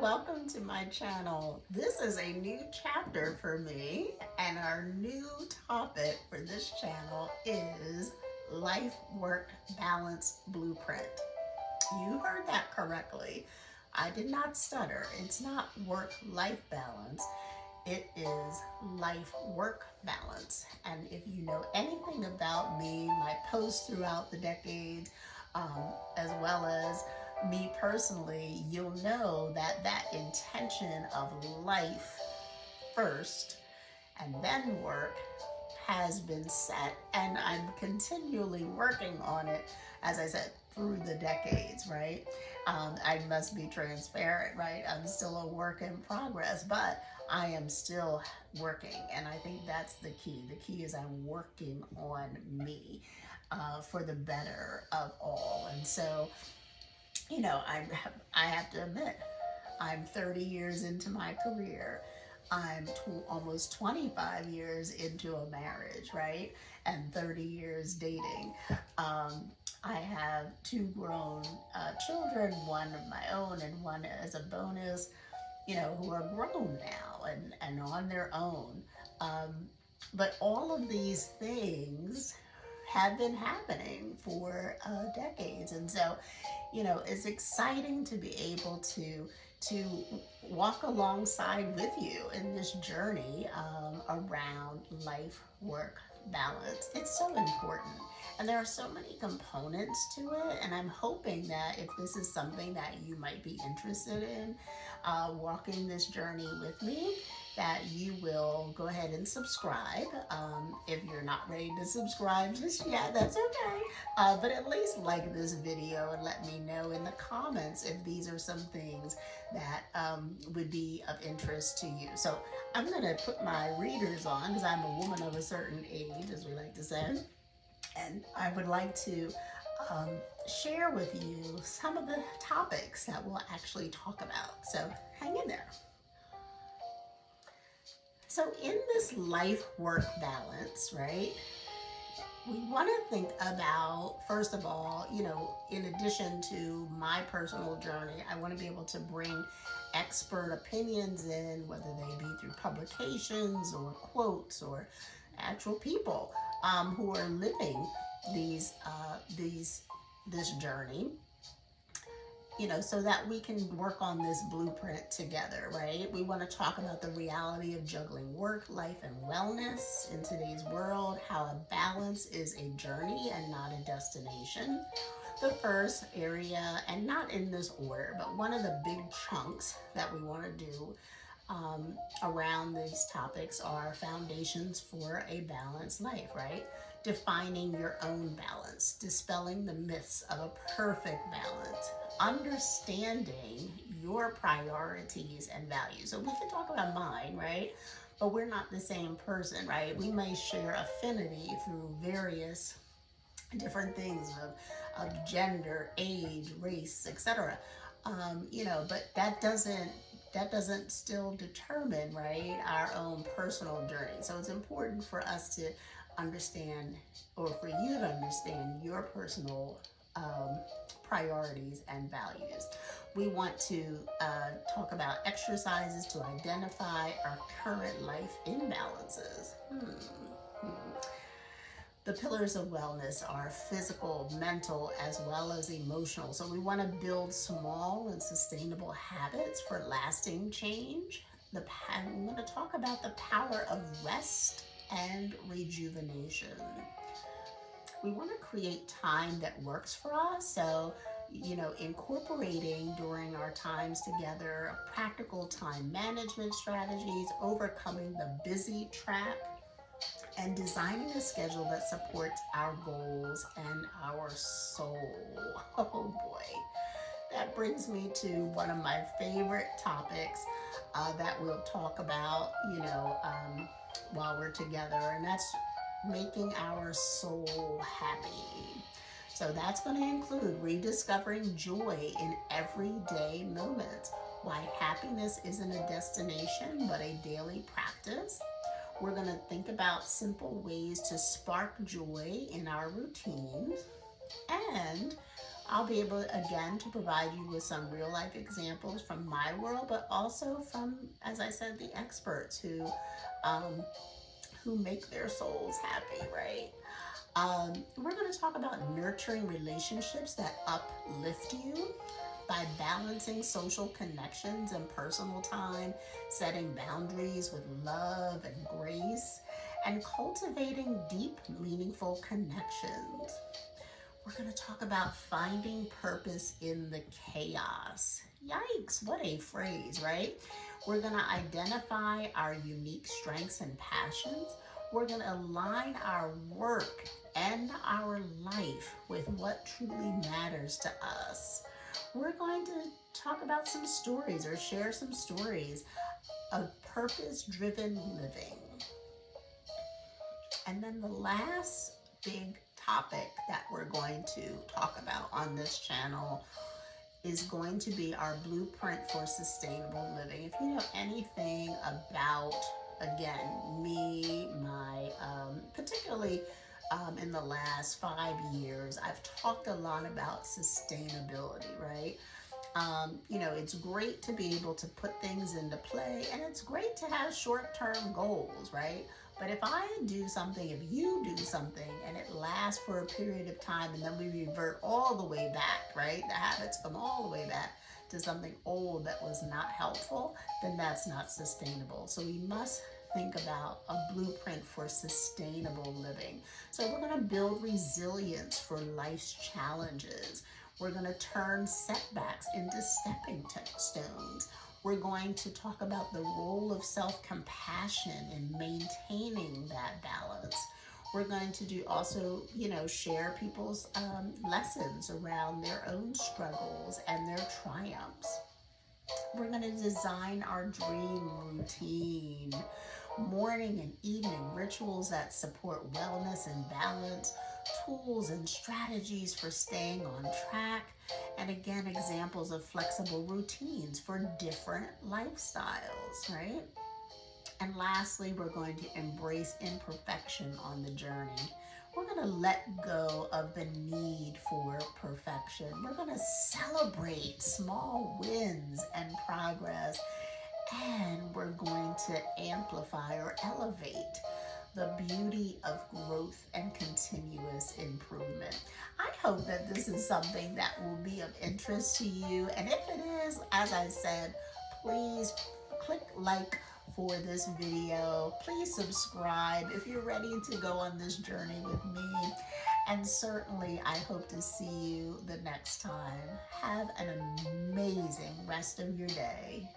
Welcome to my channel. This is a new chapter for me, and our new topic for this channel is Life Work Balance Blueprint. You heard that correctly. I did not stutter. It's not work-life balance. It is life-work balance. And if you know anything about me, my posts throughout the decades, as well as me personally, you'll know that that intention of life first and then work has been set, and I'm continually working on it, as I said, through the decades, right? I must be transparent, right? I'm still a work in progress, but I am still working, and I think that's the key. The key is I'm working on me for the better of all. And so, I have to admit, I'm 30 years into my career. I'm almost 25 years into a marriage, right? And 30 years dating. I have two grown children, one of my own and one as a bonus, who are grown now and on their own. But all of these things have been happening for decades. And so, it's exciting to be able to walk alongside with you in this journey around life work balance. It's so important, and there are so many components to it, and I'm hoping that if this is something that you might be interested in, walking this journey with me, that you will go ahead and subscribe. If you're not ready to subscribe just yet, that's okay. But at least like this video and let me know in the comments if these are some things that would be of interest to you. So I'm going to put my readers on because I'm a woman of a certain age, as we like to say. And I would like to share with you some of the topics that we'll actually talk about. So hang in there. So in this life-work balance, right, we want to think about, first of all, in addition to my personal journey, I want to be able to bring expert opinions in, whether they be through publications or quotes or actual people who are living this journey, so that we can work on this blueprint together, right? We want to talk about the reality of juggling work, life, and wellness in today's world, how a balance is a journey and not a destination. The first area, and not in this order, but one of the big chunks that we want to do around these topics are foundations for a balanced life, right? Defining your own balance, dispelling the myths of a perfect balance, understanding your priorities and values. So we can talk about mine, right? But we're not the same person, right? We may share affinity through various different things of gender, age, race, etc. But that doesn't still determine, right, our own personal journey. So it's important for us to understand, or for you to understand, your personal priorities and values. We want to talk about exercises to identify our current life imbalances. The pillars of wellness are physical, mental, as well as emotional. So we want to build small and sustainable habits for lasting change. I'm going to talk about the power of rest and rejuvenation. We want to create time that works for us. So, incorporating during our times together practical time management strategies, overcoming the busy trap, and designing a schedule that supports our goals and our soul. Oh boy. That brings me to one of my favorite topics that we'll talk about, while we're together, and that's making our soul happy. So that's going to include rediscovering joy in everyday moments, why happiness isn't a destination but a daily practice. We're going to think about simple ways to spark joy in our routines, and I'll be able, again, to provide you with some real life examples from my world, but also from, as I said, the experts who make their souls happy, right? We're going to talk about nurturing relationships that uplift you by balancing social connections and personal time, setting boundaries with love and grace, and cultivating deep, meaningful connections. We're going to talk about finding purpose in the chaos. Yikes, what a phrase, right? We're going to identify our unique strengths and passions. We're going to align our work and our life with what truly matters to us. We're going to talk about some stories or share some stories of purpose-driven living. And then the last big topic that we're going to talk about on this channel is going to be our blueprint for sustainable living. If you know anything about, again, me, particularly in the last 5 years, I've talked a lot about sustainability, right? It's great to be able to put things into play, and it's great to have short-term goals, right? But if I do something, if you do something, and it lasts for a period of time, and then we revert all the way back, right? The habits come all the way back to something old that was not helpful, then that's not sustainable. So we must think about a blueprint for sustainable living. So we're going to build resilience for life's challenges. We're going to turn setbacks into stepping stones. We're going to talk about the role of self-compassion in maintaining that balance. We're going to share people's lessons around their own struggles and their triumphs. We're going to design our dream routine, morning and evening rituals that support wellness and balance, tools and strategies for staying on track, and again, examples of flexible routines for different lifestyles, right? And lastly, we're going to embrace imperfection on the journey. We're going to let go of the need for perfection. We're going to celebrate small wins and progress, and we're going to amplify or elevate the beauty of growth and continuous improvement. I hope that this is something that will be of interest to you. And if it is, as I said, please click like for this video. Please subscribe if you're ready to go on this journey with me. And certainly, I hope to see you the next time. Have an amazing rest of your day.